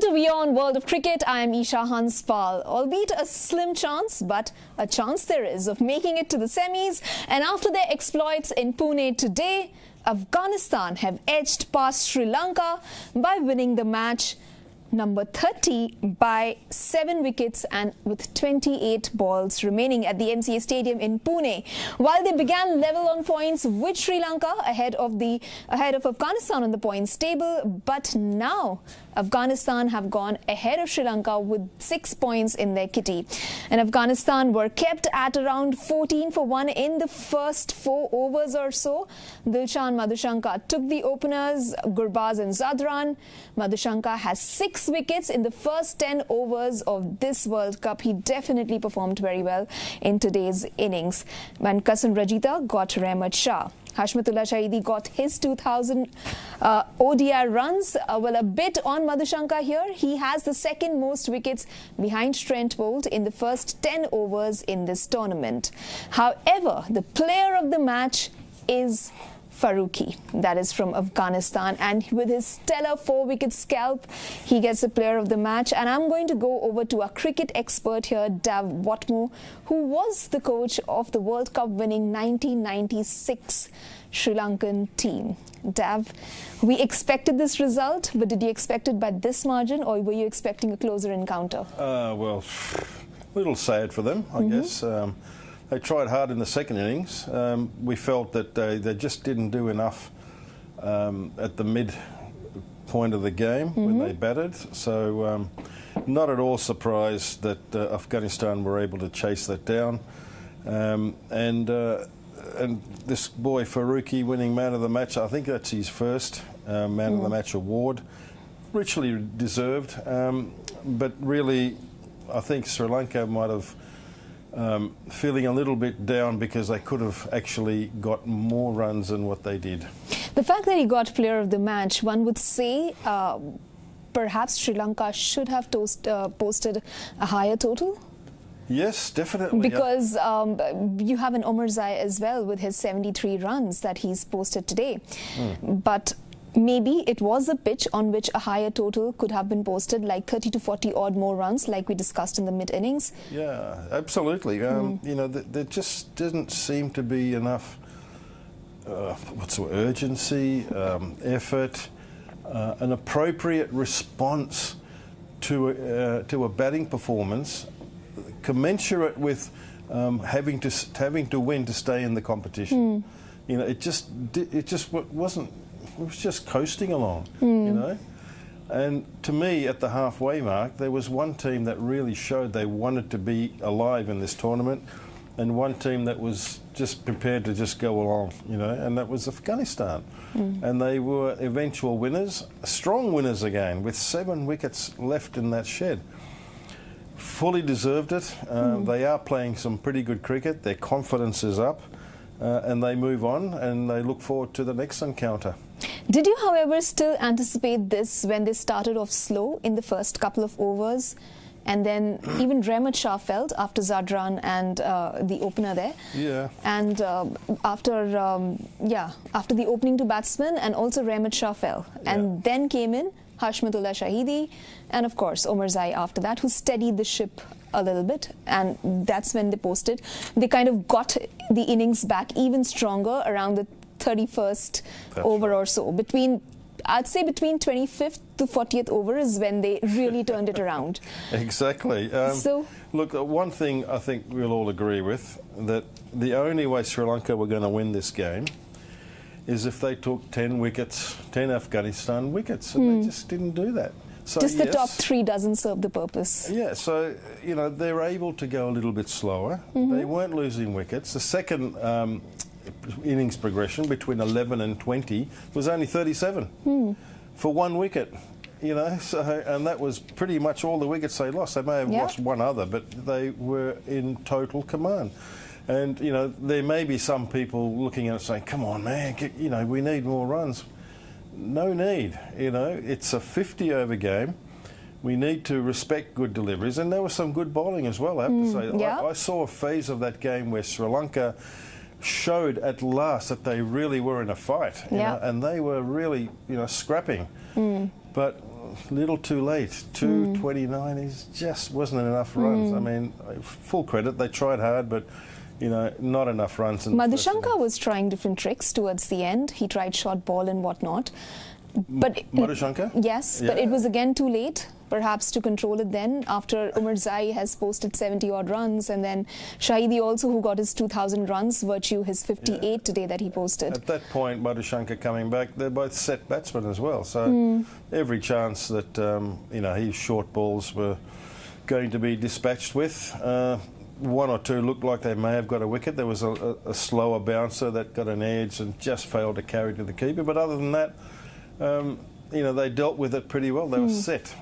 Welcome to WION World of Cricket. I am Esha Hanspal. Albeit a slim chance, but a chance there is of making it to the semis. And after their exploits in Pune today, Afghanistan have edged past Sri Lanka by winning the match number 30 by 7 wickets and with 28 balls remaining at the MCA Stadium in Pune. While they began level on points with Sri Lanka ahead of Afghanistan on the points table, but now Afghanistan have gone ahead of Sri Lanka with 6 points in their kitty. And Afghanistan were kept at around 14 for 1 in the first 4 overs or so. Dilshan Madhushanka took the openers, Gurbaz and Zadran. Madhushanka has 6 wickets in the first 10 overs of this World Cup. He definitely performed very well in today's innings. And Kasan Rajita got Rahmat Shah. Hashmatullah Shahidi got his 2000 ODI runs. Well, a bit on Madhushanka here. He has the second most wickets behind Trent Boult in the first 10 overs in this tournament. However, the player of the match is Farooqi, that is from Afghanistan, and with his stellar 4-wicket scalp, he gets the player of the match. And I'm going to go over to our cricket expert here, Dav Whatmore, who was the coach of the World Cup winning 1996 Sri Lankan team. Dav, we expected this result, but did you expect it by this margin, or were you expecting a closer encounter? Well, a little sad for them, I guess. They tried hard in the second innings. We felt that they just didn't do enough at the mid point of the game when they batted. So not at all surprised that Afghanistan were able to chase that down. And this boy Farooqi winning man of the match, I think that's his first man of the match award. Richly deserved. But really, I think Sri Lanka might have feeling a little bit down because they could have actually got more runs than what they did. The fact that he got player of the match, one would say perhaps Sri Lanka should have posted a higher total? Yes, definitely. Because you have an Omarzai as well with his 73 runs that he's posted today. But maybe it was a pitch on which a higher total could have been posted, like 30 to 40 odd more runs, like we discussed in the mid-innings. Yeah, absolutely. You know, there just didn't seem to be enough urgency, effort, an appropriate response to a batting performance commensurate with having to win to stay in the competition. You know, it just wasn't. It was just coasting along, you know. And to me, at the halfway mark, there was one team that really showed they wanted to be alive in this tournament, and one team that was just prepared to just go along, you know, and that was Afghanistan. And they were eventual winners, strong winners again, with 7 wickets left in that shed. Fully deserved it. They are playing some pretty good cricket. Their confidence is up. And they move on and they look forward to the next encounter. Did you, however, still anticipate this when they started off slow in the first couple of overs? And then even Rahmat Shah felt after Zadran and the opener there. Yeah. And after the opening to batsmen, and also Rahmat Shah fell. And then came in Hashmatullah Shahidi, and of course Omarzai after that, who steadied the ship a little bit, and that's when they posted. They kind of got the innings back even stronger around the 31st over or so. I'd say between 25th to 40th over is when they really turned it around. Exactly. So, look, one thing I think we'll all agree with, that the only way Sri Lanka were going to win this game is if they took 10 Afghanistan wickets, and they just didn't do that. So just the top 3 doesn't serve the purpose. Yeah, so, you know, they're able to go a little bit slower. They weren't losing wickets. The second innings progression between 11 and 20 was only 37 for 1 wicket. You know, so, and that was pretty much all the wickets they lost. They may have lost one other, but they were in total command. And, you know, there may be some people looking at it saying, come on, man, you know, we need more runs. No need, you know, it's a 50-over game. We need to respect good deliveries, and there was some good bowling as well, I have to say. I saw a phase of that game where Sri Lanka showed at last that they really were in a fight, you know, and they were really, you know, scrapping. but a little too late. 229 is just wasn't enough runs. I mean, full credit, they tried hard, but not enough runs. Madhushanka was trying different tricks towards the end. He tried short ball and whatnot. But Madhushanka? Yes, but it was again too late, perhaps, to control it then, after Omarzai has posted 70-odd runs, and then Shahidi also, who got his 2,000 runs, virtue his 58 today that he posted. At that point, Madhushanka coming back, they're both set batsmen as well, so every chance that, his short balls were going to be dispatched with. One or two looked like they may have got a wicket. There was a slower bouncer that got an edge and just failed to carry to the keeper, but other than that, they dealt with it pretty well. They were set,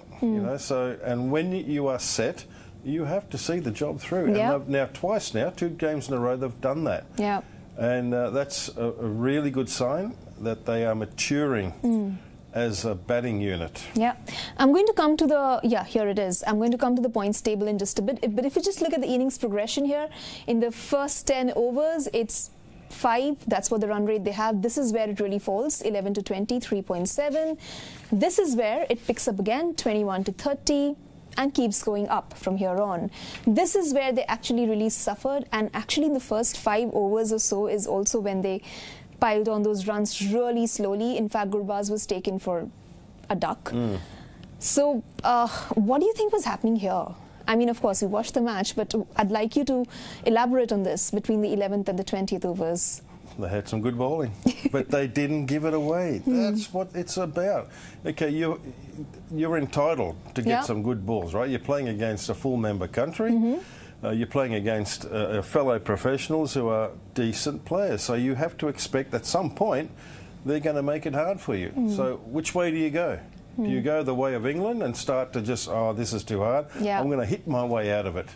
So, and when you are set, you have to see the job through. Yeah. And now, twice now, 2 games in a row, they've done that. Yeah. And that's a really good sign that they are maturing as a batting unit. Yeah. I'm going to come to the, here it is. I'm going to come to the points table in just a bit. But if you just look at the innings progression here, in the first 10 overs, it's 5, that's what the run rate they have. This is where it really falls, 11 to 20, 3.7. This is where it picks up again, 21 to 30, and keeps going up from here on. This is where they actually really suffered, and actually in the first 5 overs or so is also when they piled on those runs really slowly. In fact, Gurbaz was taken for a duck. So what do you think was happening here? I mean, of course, we watched the match, but I'd like you to elaborate on this between the 11th and the 20th overs. They had some good bowling, but they didn't give it away. That's what it's about. Okay, you're entitled to get some good balls, right? You're playing against a full member country. You're playing against fellow professionals who are decent players. So you have to expect at some point they're going to make it hard for you. So which way do you go? Do you go the way of England and start to just, this is too hard, I'm going to hit my way out of it?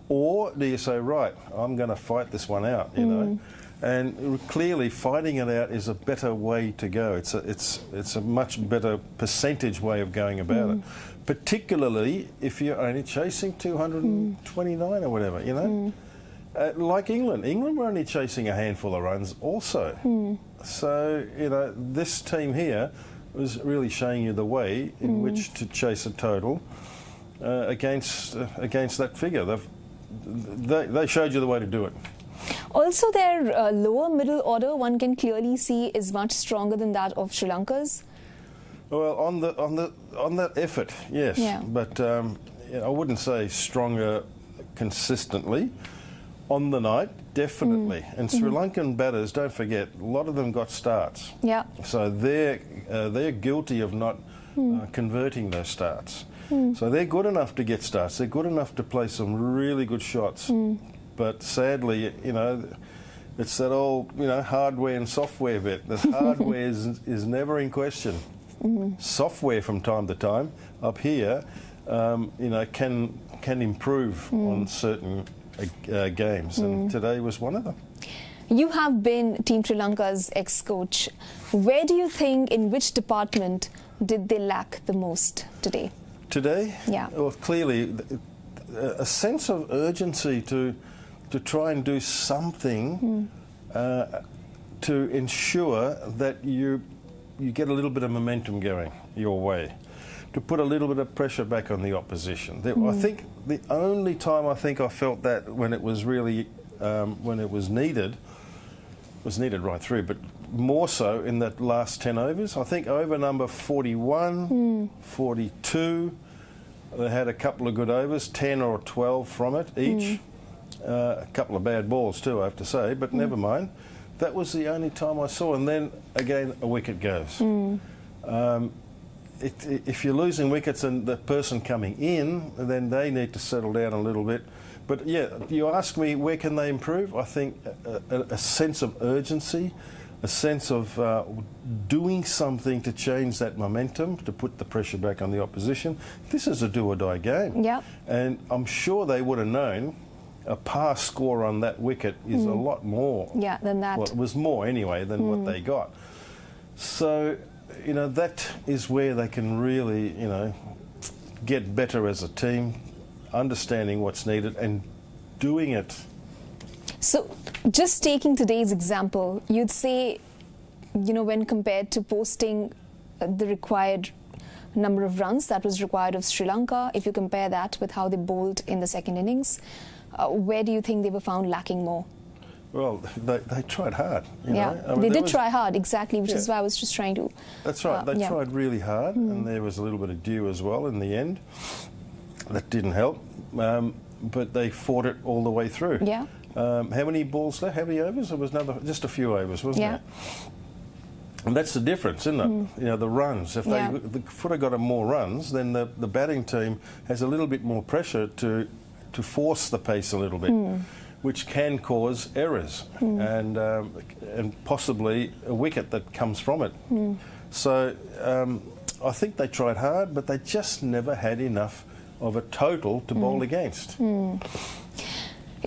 Or do you say, right, I'm going to fight this one out, And clearly fighting it out is a better way to go. It's a much better percentage way of going about it. Particularly if you're only chasing 229 or whatever, like England. England were only chasing a handful of runs also. So, this team here was really showing you the way in which to chase a total against that figure. They showed you the way to do it. Also, their lower middle order, one can clearly see, is much stronger than that of Sri Lanka's. Well, on that effort, yes, but I wouldn't say stronger consistently. On the night, definitely. And Sri Lankan batters, don't forget, a lot of them got starts. Yeah. So they're guilty of not converting those starts. So they're good enough to get starts. They're good enough to play some really good shots. But sadly, it's that old, hardware and software bit. The hardware is never in question. Software from time to time up here, can improve on certain games, and today was one of them. You have been Team Sri Lanka's ex-coach. Where do you think, in which department did they lack the most today? Today? Yeah. Well, clearly, a sense of urgency to try and do something to ensure that you get a little bit of momentum going your way, to put a little bit of pressure back on the opposition. I think the only time I felt that when it was really when it was needed right through, but more so in that last 10 overs. I think over number 41, 42, they had a couple of good overs, 10 or 12 from it each. A couple of bad balls too, I have to say, but never mind. That was the only time I saw, and then again a wicket goes. If you're losing wickets and the person coming in, then they need to settle down a little bit. But yeah, you ask me where can they improve? I think a sense of urgency, a sense of doing something to change that momentum, to put the pressure back on the opposition. This is a do-or-die game. Yep. And I'm sure they would have known a pass score on that wicket is a lot more. Yeah, than that. Well, it was more anyway than what they got. So, that is where they can really, get better as a team, understanding what's needed and doing it. So, just taking today's example, you'd say, when compared to posting the required number of runs that was required of Sri Lanka. If you compare that with how they bowled in the second innings, where do you think they were found lacking more? Well, they tried hard. You know? I mean, they did try hard, exactly, which is why I was just trying to... That's right. They tried really hard, and there was a little bit of dew as well in the end. That didn't help, but they fought it all the way through. Yeah. How many balls left? How many overs? There was just a few overs, wasn't there? And that's the difference, isn't it? You know, the runs. If the footer got more runs, then the batting team has a little bit more pressure to force the pace a little bit, which can cause errors and possibly a wicket that comes from it. So I think they tried hard, but they just never had enough of a total to bowl against.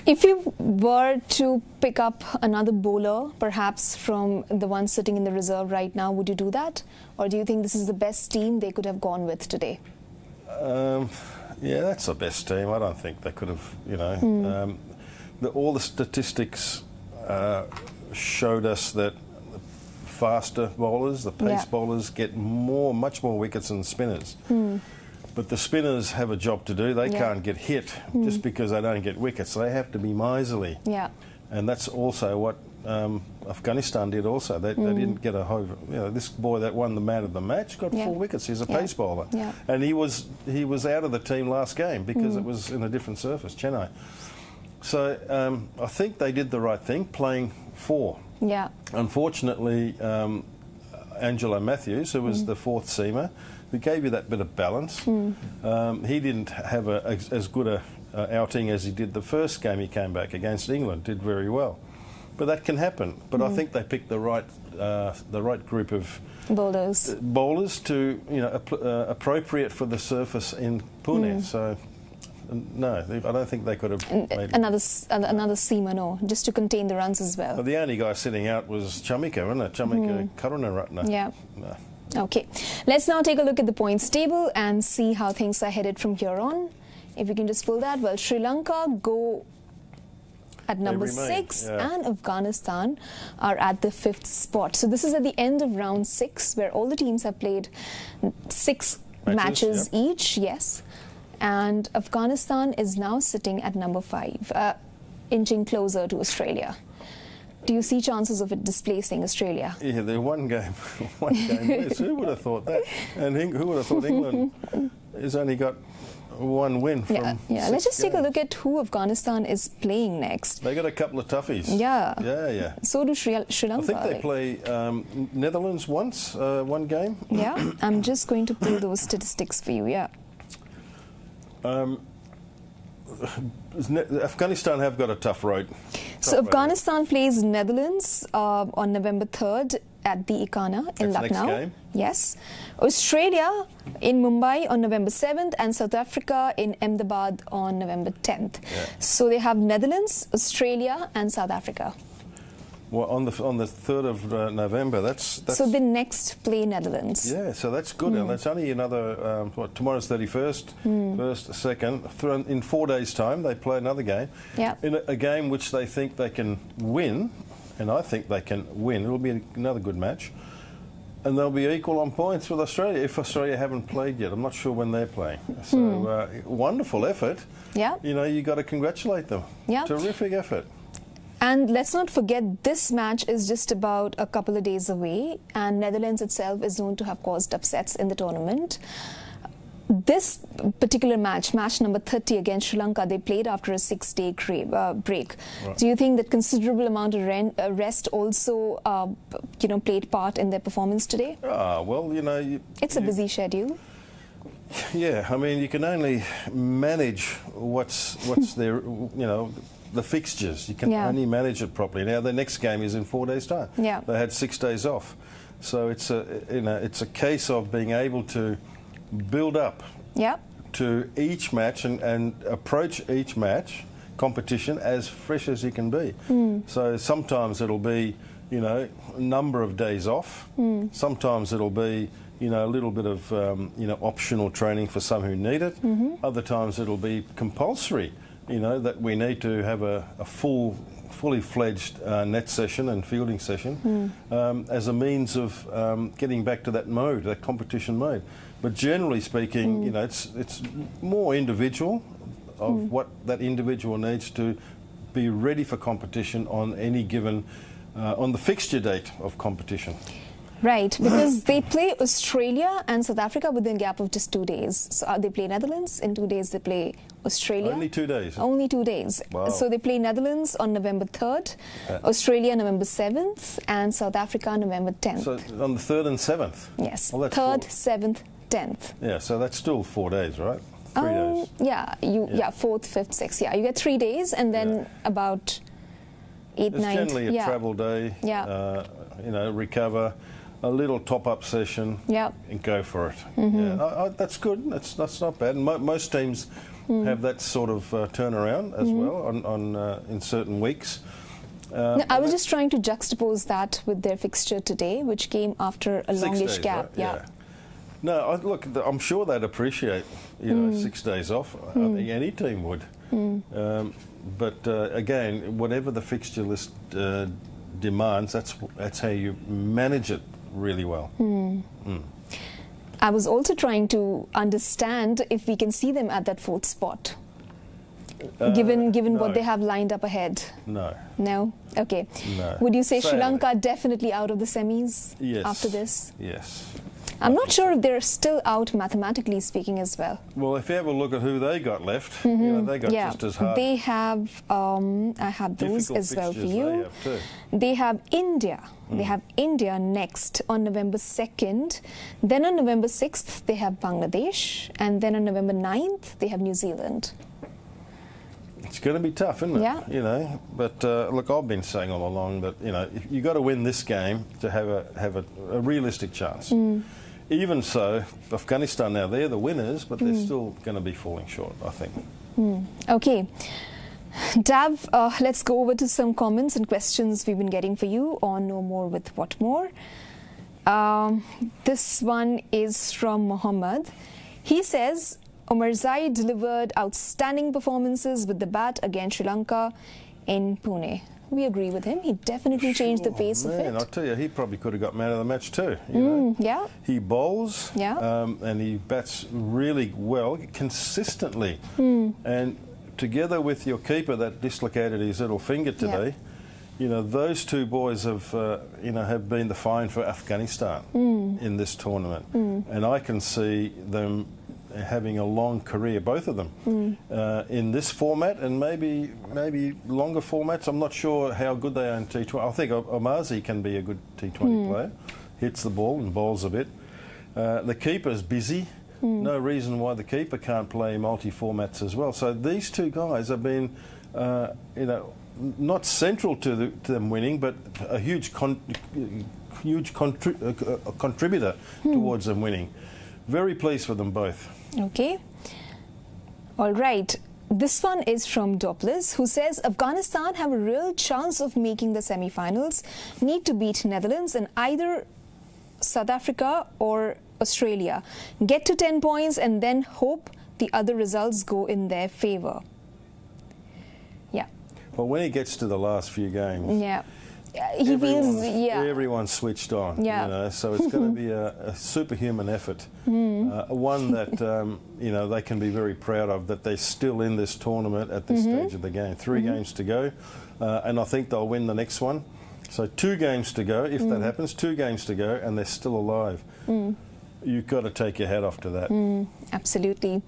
If you were to pick up another bowler, perhaps from the one sitting in the reserve right now, would you do that? Or do you think this is the best team they could have gone with today? Yeah, that's the best team. I don't think they could have, you know. All the statistics showed us that faster bowlers, the pace bowlers, get much more wickets than spinners. But the spinners have a job to do. They can't get hit just because they don't get wickets. They have to be miserly. And that's also what Afghanistan did also. They didn't get a home. You know, this boy that won the man of the match got 4 wickets. He's a pace bowler. And he was out of the team last game because it was in a different surface, Chennai. So I think they did the right thing, playing 4. Unfortunately, Angelo Matthews, who was the 4th seamer, who gave you that bit of balance, he didn't have as good a outing as he did the first game he came back against England. Did very well, but that can happen. But I think they picked the right group of bowlers to, you know, appropriate for the surface in Pune. So. No, I don't think they could have made another seamer, no, just to contain the runs as well. Well, the only guy sitting out was Chamika, wasn't it? Chamika Karunaratne. Yeah. No. Okay, let's now take a look at the points table and see how things are headed from here on. If we can just pull that, well, Sri Lanka go at number 6 and Afghanistan are at the 5th spot. So this is at the end of round 6, where all the teams have played 6 matches each. And Afghanistan is now sitting at number 5, inching closer to Australia. Do you see chances of it displacing Australia? Yeah, they're one game less. Who would have thought that? And who would have thought England has only got 1 win from Let's just games. take a look at who Afghanistan is playing next. They got a couple of toughies. Yeah. So do Sri Lanka. I think they play Netherlands once, 1 game. Yeah, I'm just going to pull those statistics for you, Afghanistan have got a tough road. So Afghanistan plays Netherlands on November 3rd at the Ikana in Lucknow. Next game. Yes. Australia in Mumbai on November 7th and South Africa in Ahmedabad on November 10th. So they have Netherlands, Australia and South Africa. Well, on the 3rd of November, that's... So the next play Netherlands. Yeah, so that's good. And that's only another, tomorrow's 31st, 1st, 2nd. In 4 days' time, they play another game. In a game which they think they can win, and I think they can win. It'll be another good match. And they'll be equal on points with Australia, if Australia haven't played yet. I'm not sure when they're playing. So, wonderful effort. You know, you got to congratulate them. Terrific effort. And let's not forget, this match is just about a couple of days away, and Netherlands itself is known to have caused upsets in the tournament. This particular match number 30 against Sri Lanka, they played after a 6-day break. Do you think that considerable amount of rest also, played part in their performance today? Well, you know... It's a busy schedule. Yeah, I mean, you can only manage what's there, you know... The fixtures, you can only manage it properly. Now the next game is in 4 days' time. They had 6 days off, so it's a case of being able to build up to each match and approach each match competition as fresh as you can be. So sometimes it'll be, you know, a number of days off. Sometimes it'll be, you know, a little bit of optional training for some who need it. Other times it'll be compulsory. that we need to have a fully fledged net session and fielding session as a means of getting back to that mode, that competition mode. But generally speaking, it's more individual of what that individual needs to be ready for competition on any given, on the fixture date of competition. Right, because they play Australia and South Africa within a gap of just 2 days. So they play Netherlands, in 2 days they play Australia. Only 2 days? Only 2 days. Wow. So they play Netherlands on November 3rd, Australia November 7th, and South Africa November 10th. So on the 3rd and 7th? Yes, well, that's 3rd, 7th, 10th. Yeah, so that's still 4 days, right? 3 days. Yeah, 4th, 5th, 6th. Yeah, you get 3 days and then about 8, 9th. It's generally a travel day. Yeah. Recover. A little top-up session, and go for it. Yeah, that's good. That's not bad. And most teams have that sort of turnaround as well in certain weeks. No, I was just trying to juxtapose that with their fixture today, which came after a longish gap. Right? Yeah. No, look, I'm sure they'd appreciate 6 days off. I think any team would. But again, whatever the fixture list demands, that's how you manage it really well. I was also trying to understand if we can see them at that 4th spot, given no. what they have lined up ahead. No. No? Okay. No. Would you say Sadly. Sri Lanka definitely out of the semis Yes. after this? Yes. I'm not sure if they're still out mathematically speaking as well. Well, if you have a look at who they got left, they got just as hard. They have, I have those difficult as well for fixtures you. they have too. They have India. They have India next on November 2nd. Then on November 6th, they have Bangladesh. And then on November 9th, they have New Zealand. It's going to be tough, isn't it? Yeah. But look, I've been saying all along that you got to win this game to have a realistic chance. Even so, Afghanistan now, they're the winners, but they're still going to be falling short, I think. Okay. Dav, let's go over to some comments and questions we've been getting for you on No More with Whatmore. This one is from Mohammed. He says, Omarzai delivered outstanding performances with the bat against Sri Lanka in Pune. We agree with him. He definitely changed the pace of it. I tell you, he probably could have got man of the match too. You know? Yeah. He bowls, and he bats really well, consistently. And together with your keeper that dislocated his little finger today, those two boys have been the find for Afghanistan in this tournament. And I can see them having a long career, both of them, in this format and maybe longer formats. I'm not sure how good they are in T20. I think Omarzai can be a good T20 player. Hits the ball and bowls a bit. The keeper's busy. No reason why the keeper can't play multi-formats as well. So these two guys have been, not central to them winning, but a huge contributor towards them winning. Very pleased for them both. Okay. All right. This one is from Dopplis, who says Afghanistan have a real chance of making the semi-finals. Need to beat Netherlands and either South Africa or Australia. Get to 10 points and then hope the other results go in their favour. Yeah. Well, when he gets to the last few games, he feels everyone's switched on. So it's going to be a superhuman effort, one that they can be very proud of, that they're still in this tournament at this stage of the game. 3 games to go, and I think they'll win the next one. So 2 games to go, if that happens. 2 games to go, and they're still alive. You've got to take your hat off to that. Absolutely.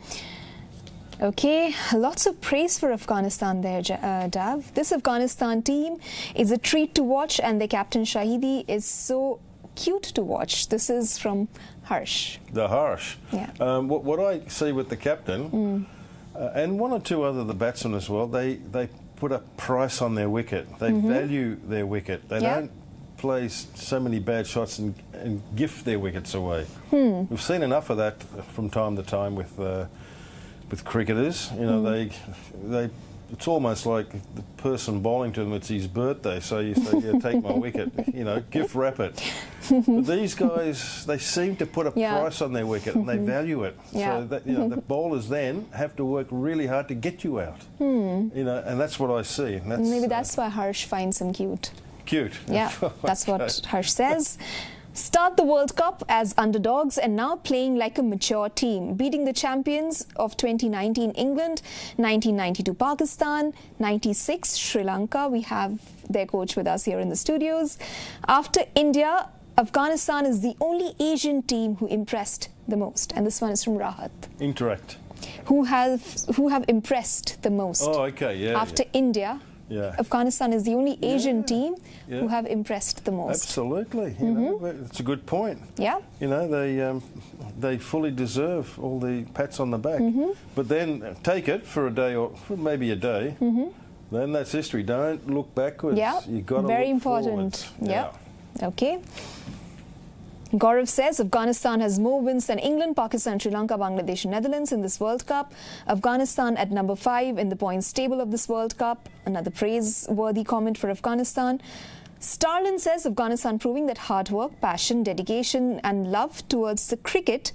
Okay, lots of praise for Afghanistan there, Dav. This Afghanistan team is a treat to watch, and their captain Shahidi is so cute to watch. This is from Harsh. The Harsh. Yeah. What I see with the captain, and 1 or 2 other the batsmen as well, they put a price on their wicket. They value their wicket. They don't play so many bad shots and gift their wickets away. We've seen enough of that from time to time with cricketers. They it's almost like the person bowling to them, it's his birthday, so you say, yeah, take my wicket, gift wrap it. But these guys, they seem to put a price on their wicket and they value it. Yeah. So that, the bowlers then have to work really hard to get you out. And that's what I see. And maybe that's why Harsh finds him cute. Cute. Yeah, that's what Harsh says. Start the World Cup as underdogs and now playing like a mature team, beating the champions of 2019 England, 1992 Pakistan, 96 Sri Lanka. We have their coach with us here in the studios. After India, Afghanistan is the only Asian team who impressed the most. And this one is from Rahat. Interact. Who have impressed the most. Oh, okay, yeah. After India. Yeah. Afghanistan is the only Asian team who have impressed the most. Absolutely. It's a good point. Yeah. They fully deserve all the pats on the back. But then take it for a day or for maybe a day. Then that's history. Don't look backwards. Yeah. You've got to very look important. Forwards. Yeah. Okay. Gaurav says Afghanistan has more wins than England, Pakistan, Sri Lanka, Bangladesh and Netherlands in this World Cup. Afghanistan at number 5 in the points table of this World Cup. Another praiseworthy comment for Afghanistan. Starlin says Afghanistan proving that hard work, passion, dedication and love towards the cricket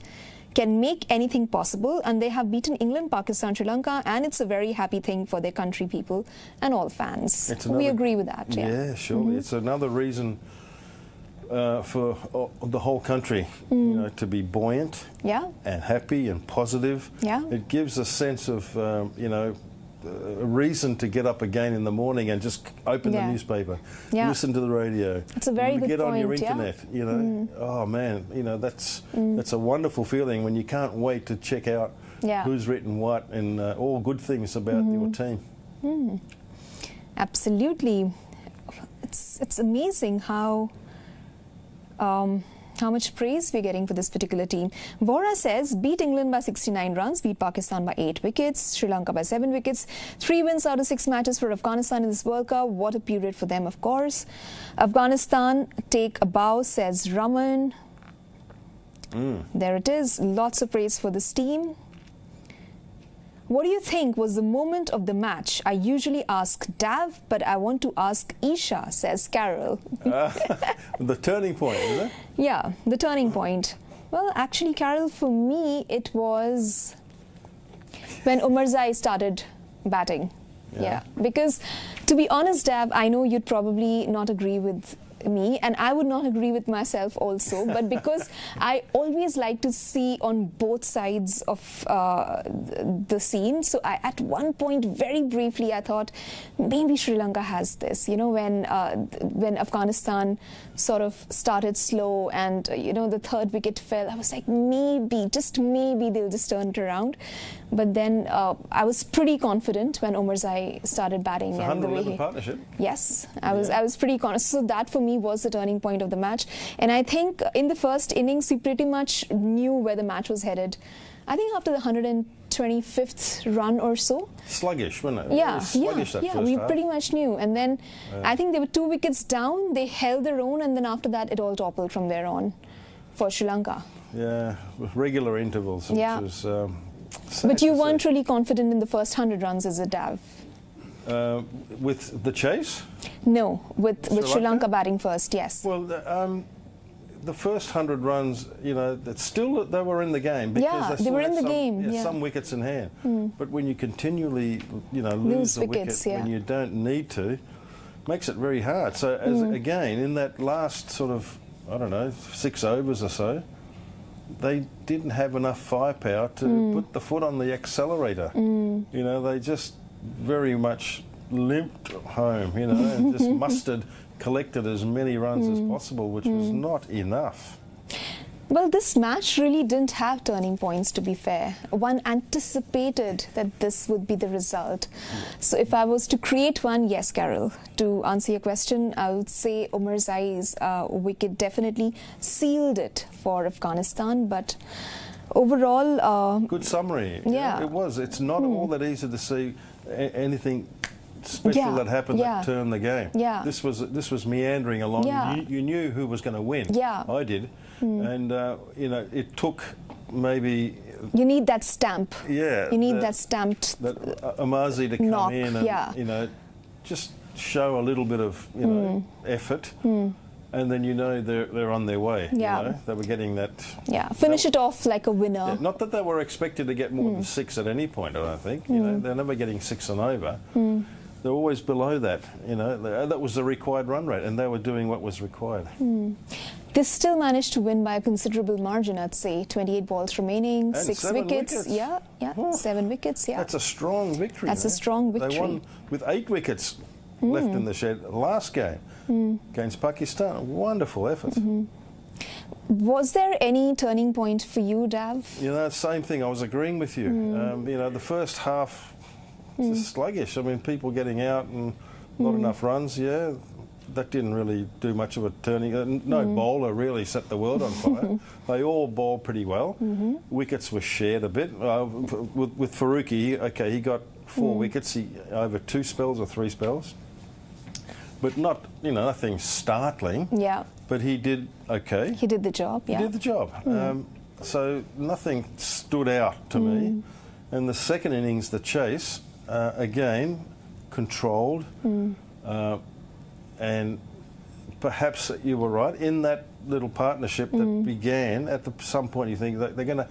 can make anything possible, and they have beaten England, Pakistan, Sri Lanka, and it's a very happy thing for their country people and all fans. We agree with that. Yeah, surely. It's another reason for the whole country, to be buoyant and happy and positive. Yeah. It gives a sense of, a reason to get up again in the morning and just open the newspaper, listen to the radio. It's a very good get point, on your internet, Oh man, that's a wonderful feeling when you can't wait to check out who's written what and all good things about your team. Absolutely. It's amazing how much praise we're getting for this particular team. Vora says, beat England by 69 runs, beat Pakistan by 8 wickets, Sri Lanka by 7 wickets, 3 wins out of 6 matches for Afghanistan in this World Cup. What a period for them, of course. Afghanistan take a bow, says Raman. There it is. Lots of praise for this team. What do you think was the moment of the match? I usually ask Dav, but I want to ask Esha, says Carol. The turning point, is it? Yeah, the turning point. Well, actually, Carol, for me, it was when Omarzai started batting. Yeah. Because, to be honest, Dav, I know you'd probably not agree with me, and I would not agree with myself also, but because I always like to see on both sides of the scene. So at one point, very briefly, I thought maybe Sri Lanka has this, when Afghanistan sort of started slow and the third wicket fell, I was like, maybe, just maybe they'll just turn it around. But then I was pretty confident when Omarzai started batting. It's a 111 partnership. Yes, I was pretty confident. So that for me was the turning point of the match. And I think in the first innings, we pretty much knew where the match was headed. I think after the 125th run or so. Sluggish, wasn't it? Yeah, we half. pretty much knew. And then I think they were 2 wickets down. They held their own, and then after that, it all toppled from there on for Sri Lanka. Yeah, with regular intervals, which was but you weren't really confident in the first 100 runs, is it, Dav? With the chase? No, with Sri Lanka batting first, yes. Well, the first 100 runs, still they were in the game. Because they were in the game. Some wickets in hand. But when you continually, lose the wicket when you don't need to, makes it very hard. So, again, in that last sort of, 6 overs or so, they didn't have enough firepower to put the foot on the accelerator. They just very much limped home, and just collected as many runs as possible, which was not enough. Well, this match really didn't have turning points, to be fair. One anticipated that this would be the result. So if I was to create one, yes, Carol, to answer your question, I would say Omarzai's wicket definitely sealed it for Afghanistan. But overall... good summary. Yeah. It was. It's not all that easy to see anything special that happened that turned the game. Yeah. This was meandering along. Yeah. You knew who was going to win. Yeah. I did. And, it took maybe You need that stamp. Yeah. You need that stamped Omarzai to come in and, you know, just show a little bit of, you know, effort. And then you know they're on their way. Yeah. You know? They were getting that. Yeah, finish it off like a winner. Yeah, not that they were expected to get more than 6 at any point, I don't think. You know, they're never getting 6 and over. They're always below that. You know, that was the required run rate, and they were doing what was required. They still managed to win by a considerable margin, I'd say. 28 balls remaining, And 6 wickets. Yeah, Oh, 7 wickets, yeah. That's a strong victory. That's a strong victory. They won with 8 wickets left in the shed last game against Pakistan. Wonderful effort. Was there any turning point for you, Dav? You know, same thing. I was agreeing with you. You know, the first half was sluggish. I mean, people getting out and not enough runs. Yeah, that didn't really do much of a turning. No bowler really set the world on fire. They all bowled pretty well. Wickets were shared a bit. With Faruqi, okay, he got 4 wickets over 2 spells or 3 spells. But not, you know, nothing startling. Yeah. But he did okay. He did the job, yeah. He did the job. So nothing stood out to me. And the second innings, the chase, again, controlled. And perhaps you were right, in that little partnership that began, at some point you think that they're going to...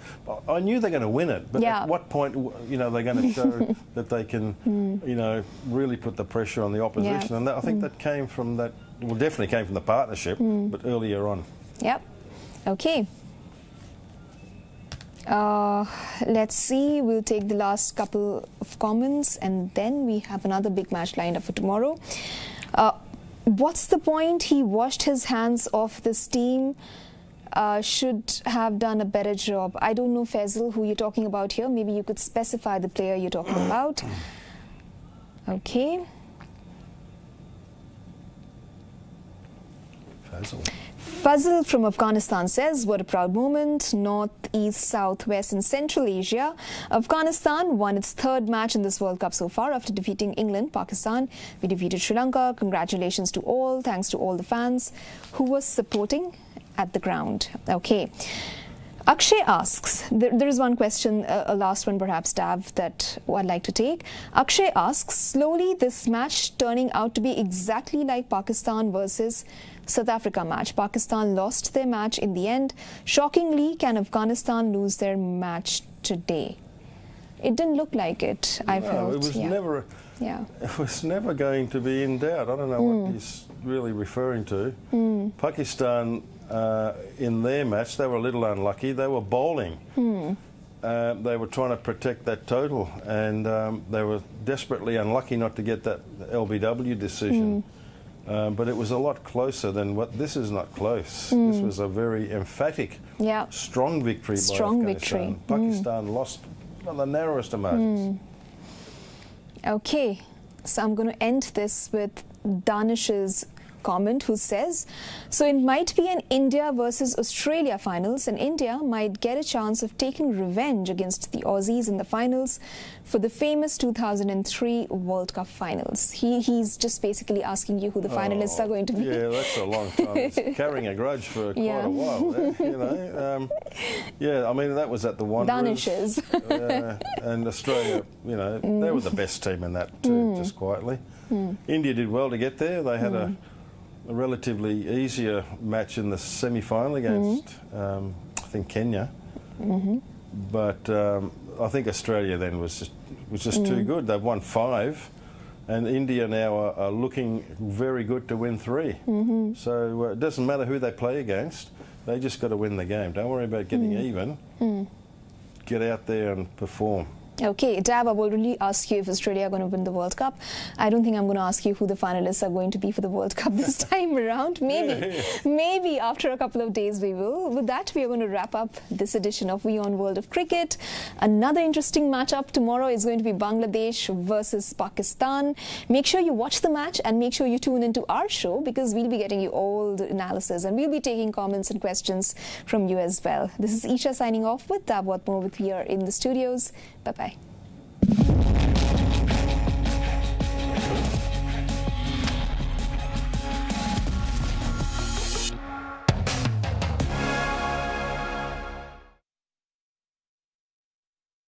I knew they're going to win it, but at what point, you know, they're going to show that they can, you know, really put the pressure on the opposition. And that, I think that came from that... Well, definitely came from the partnership, but earlier on. Yep. Okay. Let's see. We'll take the last couple of comments, and then we have another big match lined up for tomorrow. What's the point? He washed his hands off this team. Should have done a better job. I don't know, Faisal, who you're talking about here. Maybe you could specify the player you're talking about. Okay. Fazil from Afghanistan says, what a proud moment. North, East, South, West and Central Asia. Afghanistan won its 3rd match in this World Cup so far after defeating England, Pakistan. We defeated Sri Lanka. Congratulations to all. Thanks to all the fans who were supporting at the ground. Okay. Akshay asks, there is one question, a last one perhaps, Dav, that I'd like to take. Akshay asks, slowly this match turning out to be exactly like Pakistan versus South Africa match. Pakistan lost their match in the end. Shockingly, can Afghanistan lose their match today? It didn't look like it, I felt. It was never. It was never going to be in doubt. I don't know what he's really referring to. Pakistan, in their match, they were a little unlucky. They were bowling. They were trying to protect that total, and they were desperately unlucky not to get that LBW decision. But it was a lot closer than what... This is not close. This was a very emphatic, strong victory by Afghanistan. Pakistan lost by the narrowest of margins. Okay, so I'm going to end this with Danish's comment, who says, so it might be an India versus Australia finals, and India might get a chance of taking revenge against the Aussies in the finals for the famous 2003 World Cup finals. He's just basically asking you who the finalists are going to be. Yeah, that's a long time. It's carrying a grudge for quite a while, you know. Yeah, I mean, that was at the Wanderers. Danish's. And Australia, you know, they were the best team in that too, just quietly. India did well to get there. They had a relatively easier match in the semi-final against, I think, Kenya. But I think Australia then was just too good. They've won 5, and India now are looking very good to win 3. So it doesn't matter who they play against. They just got to win the game. Don't worry about getting even. Get out there and perform. Okay, Dav, I've already asked you if Australia are going to win the World Cup. I don't think I'm going to ask you who the finalists are going to be for the World Cup this time around. Maybe after a couple of days we will. With that, we are going to wrap up this edition of WION World of Cricket. Another interesting matchup tomorrow is going to be Bangladesh versus Pakistan. Make sure you watch the match and make sure you tune into our show, because we'll be getting you all the analysis and we'll be taking comments and questions from you as well. This is Esha signing off with Dav Whatmore with here in the studios. Bye-bye.